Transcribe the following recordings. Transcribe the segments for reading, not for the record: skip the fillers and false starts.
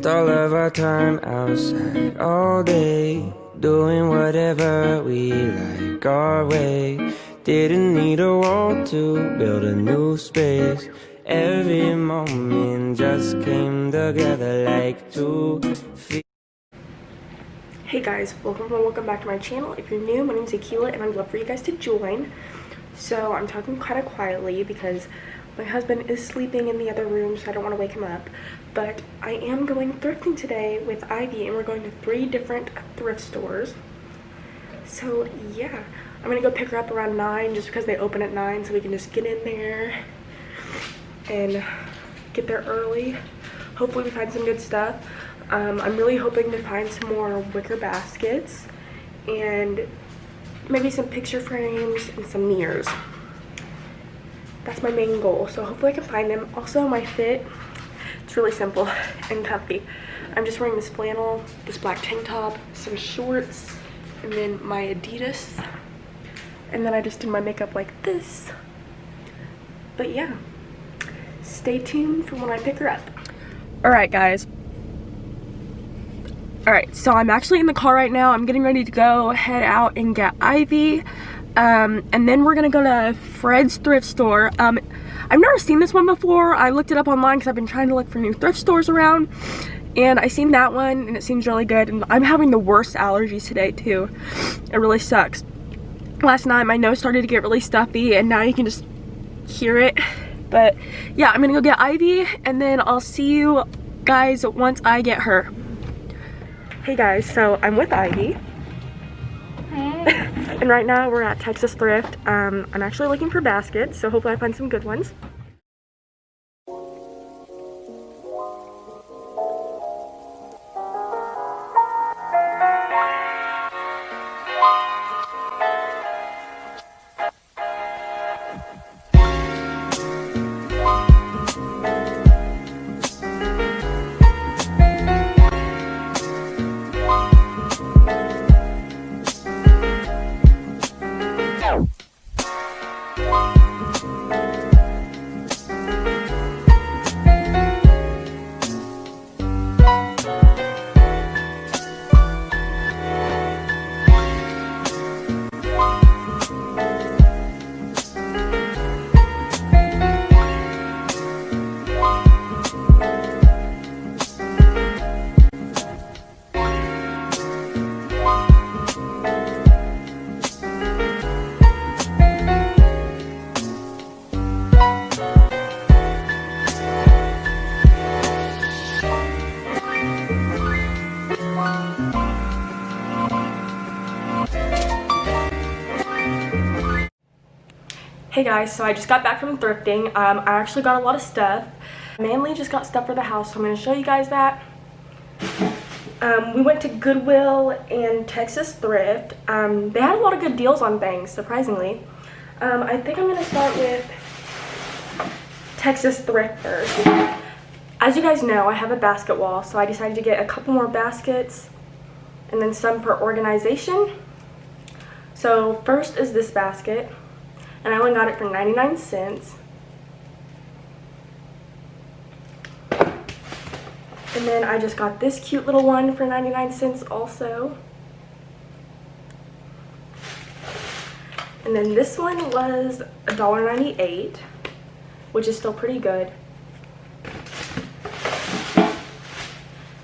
spent all of our time outside all day, doing whatever we like our way. Didn't need a wall to build a new space. Every moment just came together like two feet. Hey guys, welcome back to my channel. If you're new, my name is Aquila and I'd love for you guys to join. So I'm talking kind of quietly because my husband is sleeping in the other room, so I don't want to wake him up. But I am going thrifting today with Ivy, and we're going to 3 different thrift stores. So yeah, I'm gonna go pick her up around 9 just because they open at 9, so we can just get in there and get there early. Hopefully we find some good stuff. I'm really hoping to find some more wicker baskets and maybe some picture frames and some mirrors. That's my main goal, so hopefully I can find them. Also, my fit, it's really simple and comfy. I'm just wearing this flannel, this black tank top, some shorts, and then my Adidas. And then I just did my makeup like this. But yeah, stay tuned for when I pick her up. Alright guys. Alright, so I'm actually in the car right now. I'm getting ready to go head out and get Ivy. And then we're gonna go to Fred's thrift store. I've never seen this one before. I looked it up online because I've been trying to look for new thrift stores around. And I seen that one and it seems really good. And I'm having the worst allergies today too. It really sucks. Last night my nose started to get really stuffy and now you can just hear it. But yeah, I'm gonna go get Ivy and then I'll see you guys once I get her. Hey guys, so I'm with Ivy. And right now we're at Texas Thrift. I'm actually looking for baskets, so hopefully I find some good ones. Hey guys, so I just got back from thrifting. I actually got a lot of stuff. Mainly just got stuff for the house, so I'm going to show you guys that. We went to Goodwill and Texas Thrift. They had a lot of good deals on things, surprisingly. I think I'm going to start with Texas Thrift first. As you guys know, I have a basket wall, so I decided to get a couple more baskets and then some for organization. So first is this basket. And I only got it for 99 cents. And then I just got this cute little one for 99 cents also. And then this one was $1.98, which is still pretty good.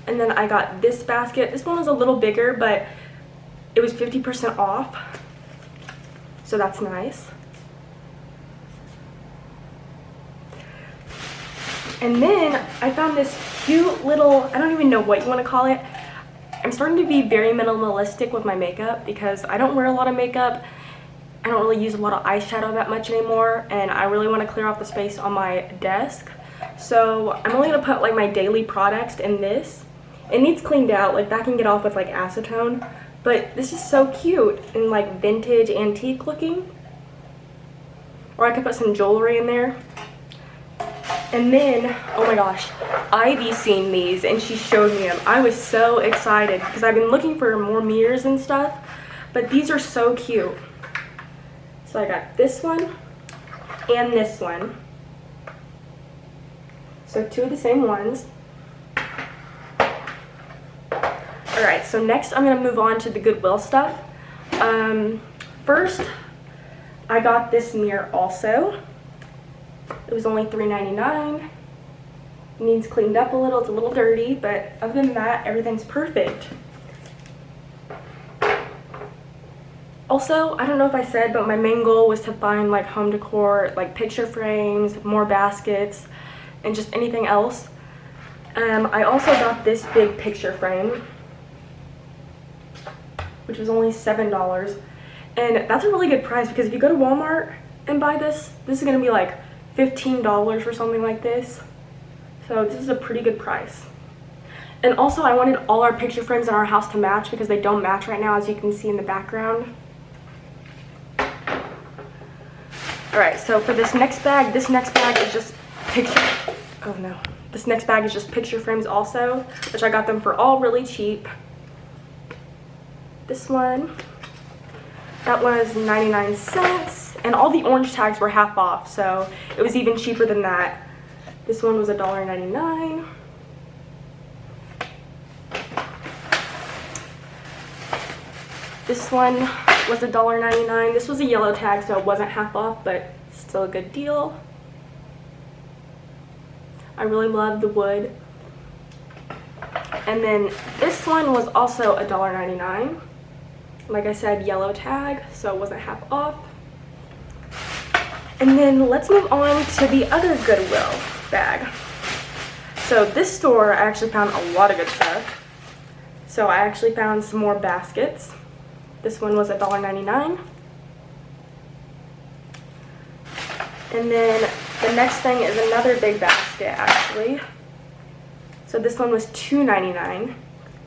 And then I got this basket. This one was a little bigger, but it was 50% off. So that's nice. And then I found this cute little, I don't even know what you want to call it. I'm starting to be very minimalistic with my makeup because I don't wear a lot of makeup. I don't really use a lot of eyeshadow that much anymore, and I really want to clear off the space on my desk. So I'm only going to put like my daily products in this. It needs cleaned out, like that can get off with like acetone. But this is so cute and like vintage antique looking. Or I could put some jewelry in there. And then, oh my gosh, Ivy seen these and she showed me them. I was so excited because I've been looking for more mirrors and stuff, but these are so cute. So I got this one and this one. So 2 of the same ones. Alright, so next I'm going to move on to the Goodwill stuff. First, I got this mirror also. It was only $3.99. Needs cleaned up a little, it's a little dirty, but other than that, everything's perfect. Also, I don't know if I said, but my main goal was to find like home decor, like picture frames, more baskets, and just anything else. I also got this big picture frame, which was only $7. And that's a really good price because if you go to Walmart and buy this, this is going to be like $15 for something like this. So this is a pretty good price. And also I wanted all our picture frames in our house to match because they don't match right now, as you can see in the background. Alright, so for this next bag is just This next bag is just picture frames also, which I got them for all really cheap. This one, that was 99 cents, and all the orange tags were half off, so it was even cheaper than that. This one was $1.99. This one was $1.99. This was a yellow tag, so it wasn't half off, but still a good deal. I really love the wood. And then this one was also $1.99. Like I said, yellow tag, so it wasn't half off. And then let's move on to the other Goodwill bag. So this store, I actually found a lot of good stuff. So I actually found some more baskets. This one was $1.99. And then the next thing is another big basket, actually. So this one was $2.99.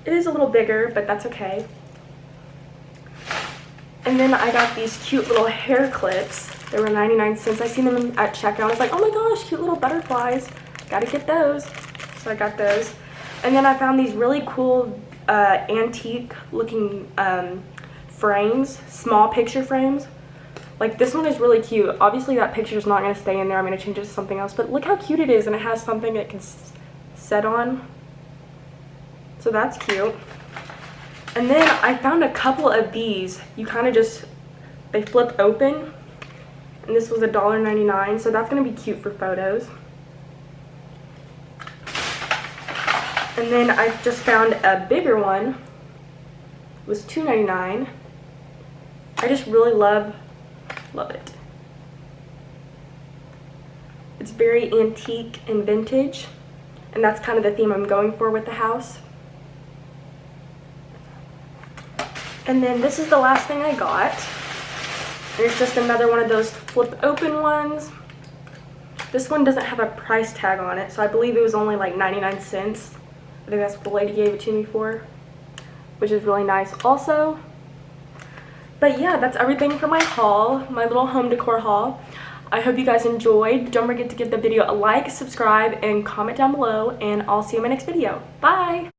It is a little bigger, but that's okay. And then I got these cute little hair clips. They were 99 cents. I seen them at checkout. I was like, oh my gosh, cute little butterflies. Gotta get those. So I got those. And then I found these really cool antique looking frames, small picture frames. Like this one is really cute. Obviously that picture is not going to stay in there. I'm going to change it to something else. But look how cute it is, and it has something it can set on. So that's cute. And then I found a couple of these. You kind of just, they flip open. And this was $1.99. So that's going to be cute for photos. And then I just found a bigger one. It was $2.99. I just really love it. It's very antique and vintage, and that's kind of the theme I'm going for with the house. And then this is the last thing I got. There's just another one of those flip open ones. This one doesn't have a price tag on it, so I believe it was only like 99 cents. I think that's what the lady gave it to me for, which is really nice also. But yeah, that's everything for my haul, my little home decor haul. I hope you guys enjoyed. Don't forget to give the video a like, subscribe, and comment down below, and I'll see you in my next video. Bye!